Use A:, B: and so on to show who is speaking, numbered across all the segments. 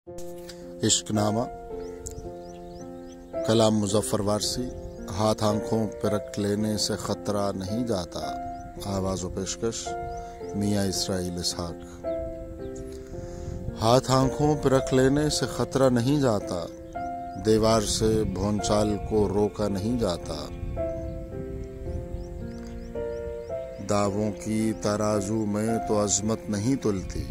A: इश्कनामा कलाम मुजफ्फर वारसी। हाथ आंखों पर रख लेने से खतरा नहीं जाता। आवाज़ व पेशकश मियाँ इसराइल इसहाक। हाथ आंखों पर रख लेने से खतरा नहीं जाता, दीवार से भौंचाल को रोका नहीं जाता। दावों की तराजू में तो अजमत नहीं तुलती,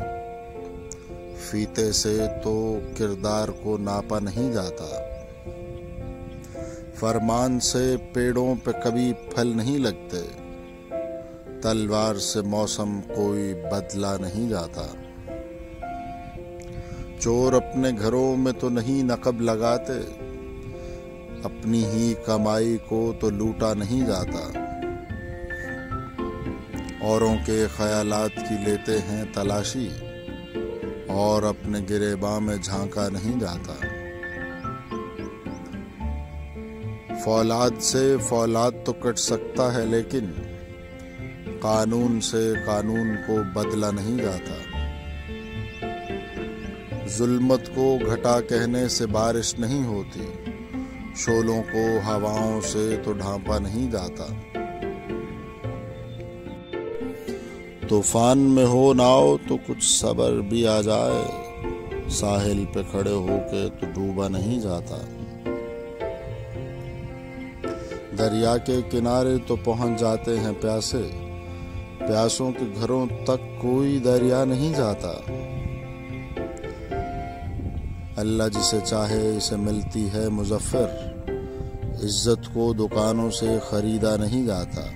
A: फीते से तो किरदार को नापा नहीं जाता। फरमान से पेड़ों पे कभी फल नहीं लगते, तलवार से मौसम कोई बदला नहीं जाता। चोर अपने घरों में तो नहीं नकब लगाते, अपनी ही कमाई को तो लूटा नहीं जाता। औरों के ख्यालात की लेते हैं तलाशी, और अपने गिरेबां में झांका नहीं जाता। फौलाद से फौलाद तो कट सकता है, लेकिन कानून से कानून को बदला नहीं जाता। जुल्मत को घटा कहने से बारिश नहीं होती, शोलों को हवाओं से तो ढांपा नहीं जाता। तूफान में हो नाव तो कुछ सब्र भी आ जाए, साहिल पे खड़े होके तो डूबा नहीं जाता। दरिया के किनारे तो पहुंच जाते हैं प्यासे, प्यासों के घरों तक कोई दरिया नहीं जाता। अल्लाह जिसे चाहे इसे मिलती है मुजफ्फर, इज्जत को दुकानों से खरीदा नहीं जाता।